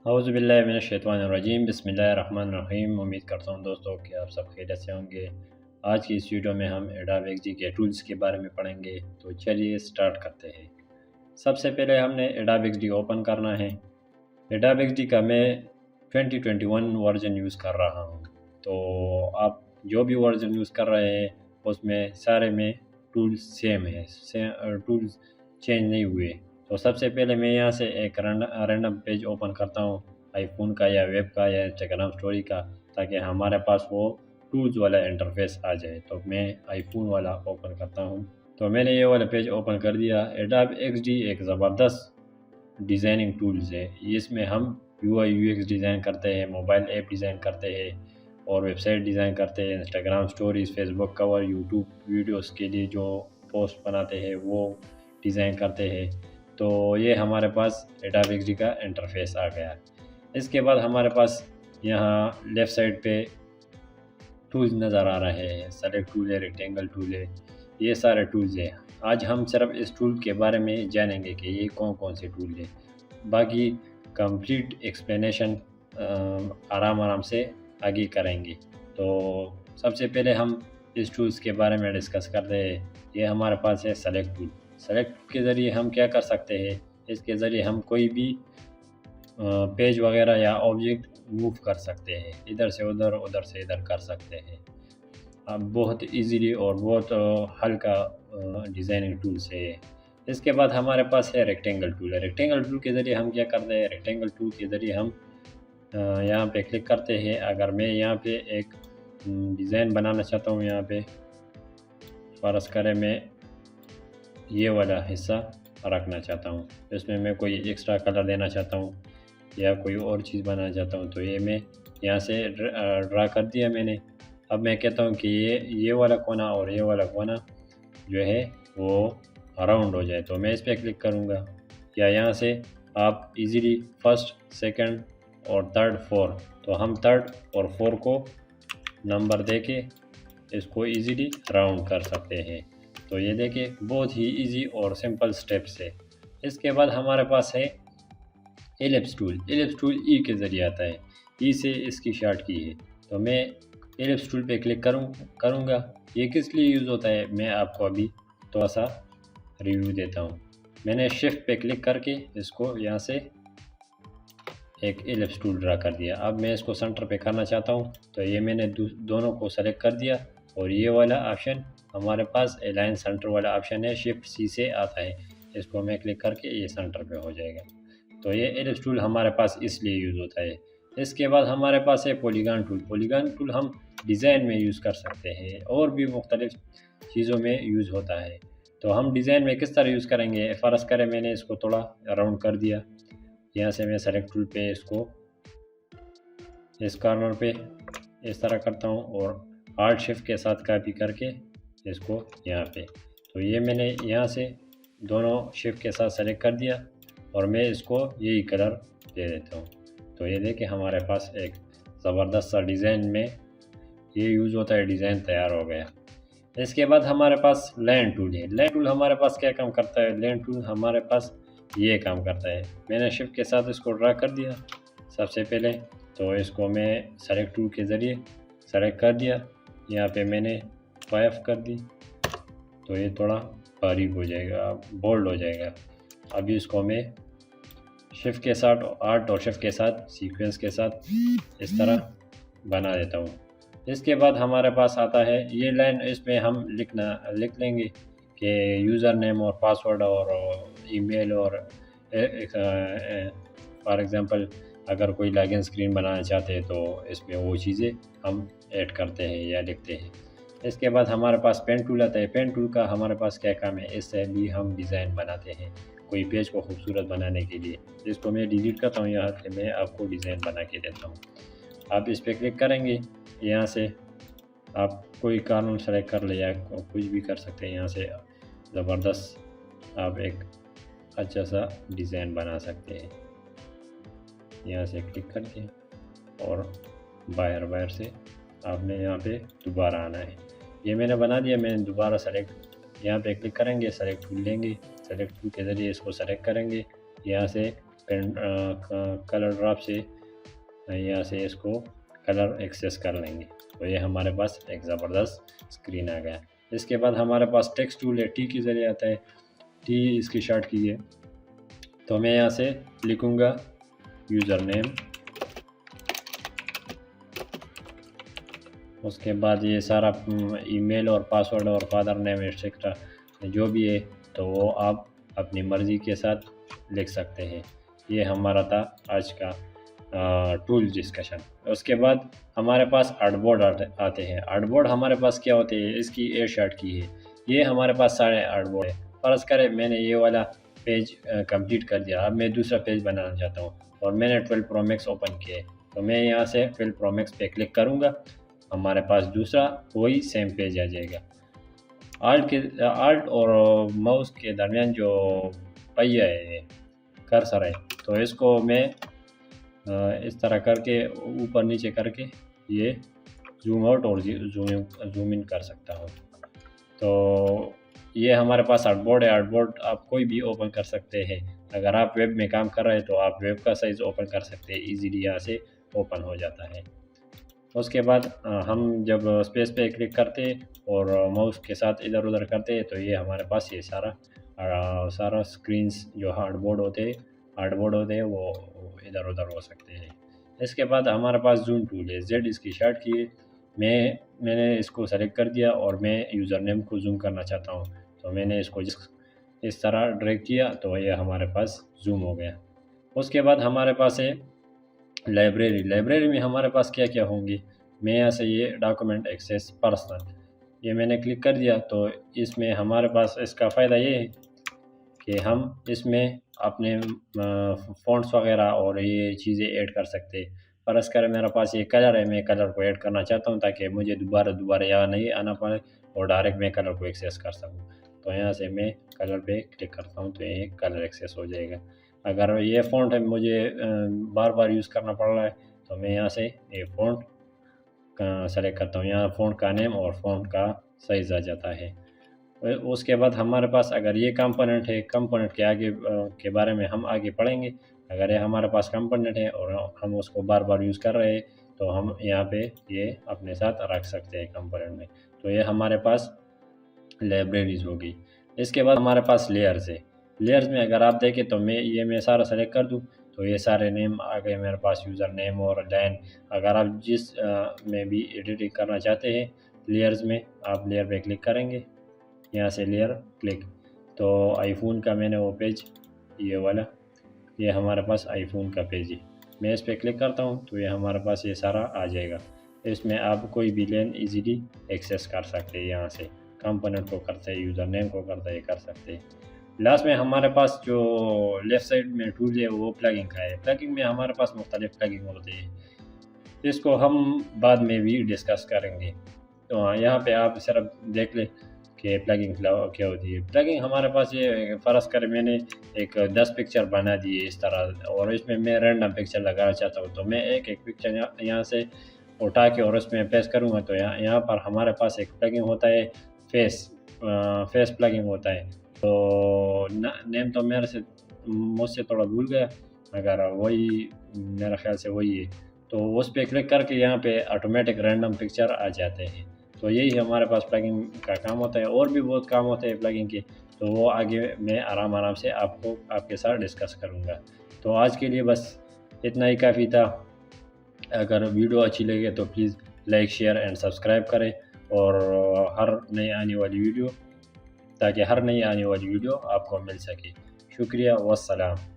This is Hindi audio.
औज़ुबिल्लाहिमिनश्शैतानिर्रजीम बिस्मिल्लाहिर्रहमानिर्रहीम। उम्मीद करता हूँ दोस्तों कि आप सब खैरियत से होंगे। आज की इस वीडियो में हम एडोबे एक्सडी के टूल्स के बारे में पढ़ेंगे, तो चलिए स्टार्ट करते हैं। सबसे पहले हमने एडोबे एक्सडी ओपन करना है। एडोबे एक्सडी का मैं 2021 वर्जन यूज़ कर रहा हूँ, तो आप जो भी वर्जन यूज़ कर रहे हैं उसमें सारे में टूल्स सेम है, टूल्स चेंज नहीं हुए। तो सबसे पहले मैं यहाँ से एक रैंडम पेज ओपन करता हूँ, आईफोन का या वेब का या इंस्टाग्राम स्टोरी का, ताकि हमारे पास वो टूल्स वाला इंटरफेस आ जाए। तो मैं आईफोन वाला ओपन करता हूँ। तो मैंने ये वाला पेज ओपन कर दिया। एडोबे एक्सडी एक ज़बरदस्त डिज़ाइनिंग टूल्स है। इसमें हम UI UX डिज़ाइन करते हैं, मोबाइल ऐप डिज़ाइन करते हैं और वेबसाइट डिज़ाइन करते हैं, Instagram stories, Facebook cover, YouTube videos के लिए जो पोस्ट बनाते हैं वो डिज़ाइन करते हैं। तो ये हमारे पास एडोबे एक्सडी का इंटरफेस आ गया। इसके बाद हमारे पास यहाँ लेफ़्ट साइड पे टूल्स नज़र आ रहे हैं। सेलेक्ट टूल है, रेक्टेंगल टूल है, ये सारे टूल्स हैं। आज हम सिर्फ इस टूल के बारे में जानेंगे कि ये कौन कौन से टूल है। बाकी कंप्लीट एक्सप्लेनेशन आराम से आगे करेंगे। तो सबसे पहले हम इस टूल्स के बारे में डिस्कस करते हैं। ये हमारे पास है सेलेक्ट टूल। सेलेक्ट टूल के ज़रिए हम क्या कर सकते हैं, इसके ज़रिए हम कोई भी पेज वगैरह या ऑब्जेक्ट मूव कर सकते हैं, इधर से उधर, उधर से इधर कर सकते हैं। अब बहुत इजीली और बहुत हल्का डिज़ाइनिंग टूल्स है। इसके बाद हमारे पास है रेक्टेंगल टूल। रेक्टेंगल टूल के ज़रिए हम क्या करते हैं, रेक्टेंगल टूल के ज़रिए हम यहाँ पे क्लिक करते हैं। अगर मैं यहाँ पे एक डिज़ाइन बनाना चाहता हूँ, यहाँ पे फ़र्ज़ करें मैं ये वाला हिस्सा रखना चाहता हूँ, इसमें मैं कोई एक्स्ट्रा कलर देना चाहता हूँ या कोई और चीज़ बनाना चाहता हूँ, तो ये मैं यहाँ से ड्रा कर दिया मैंने। अब मैं कहता हूँ कि ये वाला कोना और ये वाला कोना जो है वो राउंड हो जाए, तो मैं इस पर क्लिक करूँगा। या यहाँ से आप इजीली फर्स्ट, सेकंड और थर्ड, फोर, तो हम थर्ड और फोर को नंबर देके इसको इजीली राउंड कर सकते हैं। तो ये देखिए बहुत ही इजी और सिंपल स्टेप्स है। इसके बाद हमारे पास है एलिप्स टूल। एलिप्स टूल ई के ज़रिए आता है, ई से इसकी शॉर्ट की है। तो मैं एलिप्स टूल पे क्लिक करूँगा। ये किस लिए यूज़ होता है मैं आपको अभी थोड़ा सा रिव्यू देता हूँ। मैंने शिफ्ट पे क्लिक करके इसको यहाँ से एक एलिप्स टूल ड्रा कर दिया। अब मैं इसको सेंटर पे करना चाहता हूँ, तो ये मैंने दोनों को सेलेक्ट कर दिया और ये वाला ऑप्शन हमारे पास अलाइन सेंटर वाला ऑप्शन है, शिफ्ट C से आता है। इसको मैं क्लिक करके ये सेंटर पे हो जाएगा। तो ये एलिप्स टूल हमारे पास इसलिए यूज़ होता है। इसके बाद हमारे पास है पॉलीगॉन टूल। पॉलीगॉन टूल हम डिज़ाइन में यूज़ कर सकते हैं और भी मुख्तलिफ चीज़ों में यूज़ होता है। तो हम डिज़ाइन में किस तरह यूज़ करेंगे, फ़र्ज़ करें मैंने इसको थोड़ा राउंड कर दिया। यहाँ से मैं सेलेक्ट टूल पे इसको इस कॉर्नर पे इस तरह करता हूँ और आल्ट शिफ्ट के साथ कॉपी करके इसको यहाँ पे, तो ये मैंने यहाँ से दोनों शिफ्ट के साथ सेलेक्ट कर दिया और मैं इसको यही कलर दे देता हूँ। तो ये देखिए हमारे पास एक ज़बरदस्त सा डिज़ाइन में ये यूज़ होता है, डिज़ाइन तैयार हो गया। इसके बाद हमारे पास लाइन टूल है। लाइन टूल हमारे पास क्या काम करता है, लाइन टूल हमारे पास ये काम करता है। मैंने शिफ्ट के साथ इसको ड्रा कर दिया सबसे पहले, तो इसको मैं सेलेक्ट टूल के ज़रिए सेलेक्ट कर दिया। यहाँ पे मैंने 5 कर दी, तो ये थोड़ा बारीक हो जाएगा, बोल्ड हो जाएगा। अभी इसको मैं शिफ्ट के साथ, आर्ट और शिफ्ट के साथ, सीक्वेंस के साथ इस तरह बना देता हूँ। इसके बाद हमारे पास आता है ये लाइन। इसमें हम लिख लेंगे कि यूज़र नेम और पासवर्ड और ईमेल और फॉर एग्ज़ाम्पल अगर कोई लॉगिन स्क्रीन बनाना चाहते हैं तो इसमें वो चीज़ें हम ऐड करते हैं या लिखते हैं। इसके बाद हमारे पास पेन टूल आता है। पेन टूल का हमारे पास क्या काम है, इससे भी हम डिज़ाइन बनाते हैं कोई पेज को खूबसूरत बनाने के लिए। इसको मैं डिलीट करता हूँ, यहाँ से मैं आपको डिज़ाइन बना के देता हूँ। आप इस पर क्लिक करेंगे, यहाँ से आप कोई कानून सेलेक्ट कर ले या कुछ भी कर सकते हैं। यहाँ से ज़बरदस्त आप एक अच्छा सा डिज़ाइन बना सकते हैं। यहाँ से क्लिक करके और बाहर से आपने यहाँ पे दोबारा आना है। ये मैंने बना दिया। मैंने दोबारा सेलेक्ट यहाँ पे क्लिक करेंगे, सेलेक्ट टूल लेंगे, सेलेक्ट टूल के ज़रिए इसको सेलेक्ट करेंगे। यहाँ से पेन कलर ड्रॉप से यहाँ से इसको कलर एक्सेस कर लेंगे। तो ये हमारे पास एक ज़बरदस्त स्क्रीन आ गया। इसके बाद हमारे पास टेक्स्ट टूल है, टी के ज़रिए आता है। टी इसकी शॉर्ट की है, तो मैं यहाँ से लिखूँगा यूज़र नेम, उसके बाद ये सारा ईमेल और पासवर्ड और फादर नेम एक्सेट्रा जो भी है तो वो आप अपनी मर्ज़ी के साथ लिख सकते हैं। ये हमारा था आज का टूल डिस्कशन। उसके बाद हमारे पास आर्टबोर्ड आते हैं। आर्टबोर्ड हमारे पास क्या होते हैं, इसकी ए शर्ट की है। ये हमारे पास सारे आर्टबोर्ड है। फ़र्ज़ करें मैंने ये वाला पेज कंप्लीट कर दिया, अब मैं दूसरा पेज बनाना चाहता हूँ और मैंने 12 प्रो मैक्स ओपन किया है, तो मैं यहाँ से 12 प्रो मैक्स पे क्लिक करूँगा, हमारे पास दूसरा वही सेम पेज आ जाएगा। आल्ट और माउस के दरमियान जो पहिया है, कर्सर है, तो इसको मैं इस तरह करके ऊपर नीचे करके ये जूम आउट और जूम इन कर सकता हूँ। तो ये हमारे पास आर्टबोर्ड है। आर्टबोर्ड आप कोई भी ओपन कर सकते हैं। अगर आप वेब में काम कर रहे हैं तो आप वेब का साइज़ ओपन कर सकते हैं, इजीली यहाँ से ओपन हो जाता है। उसके बाद हम जब स्पेस पे क्लिक करते हैं और माउस के साथ इधर उधर करते हैं तो ये हमारे पास ये सारा स्क्रीन्स जो हार्डबोर्ड होते हैं वो इधर उधर हो सकते हैं। इसके बाद हमारे पास जूम टूल है, जेड इसकी शॉर्ट की है। मैंने इसको सेलेक्ट कर दिया और मैं यूज़र नेम को जूम करना चाहता हूँ, तो मैंने इसको इस तरह ड्रैग किया तो ये हमारे पास जूम हो गया। उसके बाद हमारे पास है लाइब्रेरी में हमारे पास क्या क्या होंगे। मैं यहाँ से ये डॉक्यूमेंट एक्सेस पर्सनल, ये मैंने क्लिक कर दिया तो इसमें हमारे पास इसका फ़ायदा ये है कि हम इसमें अपने फ़ॉन्ट्स वगैरह और ये चीज़ें ऐड कर सकते हैं। फ़र्ज़ करें मेरे पास ये कलर है, मैं कलर को ऐड करना चाहता हूँ ताकि मुझे दोबारा यहाँ नहीं आना पड़े और डायरेक्ट मैं कलर को एक्सेस कर सकूँ। तो यहाँ से मैं कलर पे क्लिक करता हूँ तो ये कलर एक्सेस हो जाएगा। अगर ये फ़ॉन्ट है मुझे बार बार यूज़ करना पड़ रहा है तो मैं यहाँ से ये फ़ॉन्ट सेलेक्ट करता हूँ। यहाँ फ़ॉन्ट का नेम और फ़ॉन्ट का साइज़ आ जाता है। उसके बाद हमारे पास अगर ये कंपोनेंट है, कंपोनेंट के आगे के बारे में हम आगे पढ़ेंगे। अगर ये हमारे पास कंपोनेंट है और हम उसको बार बार यूज़ कर रहे हैं तो हम यहाँ पे ये अपने साथ रख सकते हैं कंपोनेंट में। तो ये हमारे पास लाइब्रेरीज़ होगी। इसके बाद हमारे पास लेयर्स है। लेयर्स में अगर आप देखें तो मैं सारा सेलेक्ट कर दूँ तो ये सारे नेम आ गए मेरे पास, यूज़र नेम और लाइन। अगर आप जिस में भी एडिटिंग करना चाहते हैं लेयर्स में, आप लेयर पे क्लिक करेंगे, यहाँ से लेयर क्लिक, तो आईफोन का मैंने वो पेज ये वाला, ये हमारे पास आईफोन का पेज है। मैं इस पर क्लिक करता हूँ तो ये हमारे पास ये सारा आ जाएगा। इसमें आप कोई भी लेन इजीली एक्सेस कर सकते हैं, यहाँ से कंपोनेंट को करते हैं, यूज़र नेम को करते हैं, कर सकते हैं। लास्ट में हमारे पास जो लेफ़्ट साइड में टूल है वो प्लगिंग का है। प्लगिंग में हमारे पास मुख्तलिफ प्लगिंग होते हैं, इसको हम बाद में भी डिस्कस करेंगे। तो यहाँ पे आप सिर्फ देख लें कि प्लगिंग क्या होती है। प्लगिंग हमारे पास ये फ़र्ज़ करें मैंने एक 10 पिक्चर बना दिए इस तरह और इसमें मैं रैंडम पिक्चर लगाना चाहता हूँ, तो मैं एक पिक्चर यहाँ से उठा के और उसमें पेस्ट करूँगा तो यहाँ पर हमारे पास एक प्लगिंग होता है फेस प्लगिंग होता है। तो नेम तो मुझसे थोड़ा भूल गया, अगर वही मेरा ख्याल से वही है, तो उस पर क्लिक करके यहाँ पे ऑटोमेटिक रैंडम पिक्चर आ जाते हैं। तो यही हमारे पास प्लगिंग का काम होता है। और भी बहुत काम होते हैं प्लगिंग के, तो वो आगे मैं आराम से आपके साथ डिस्कस करूँगा। तो आज के लिए बस इतना ही काफ़ी था। अगर वीडियो अच्छी लगे तो please like share and subscribe करें और हर नई आने वाली वीडियो आपको मिल सके। शुक्रिया, वस्सलाम।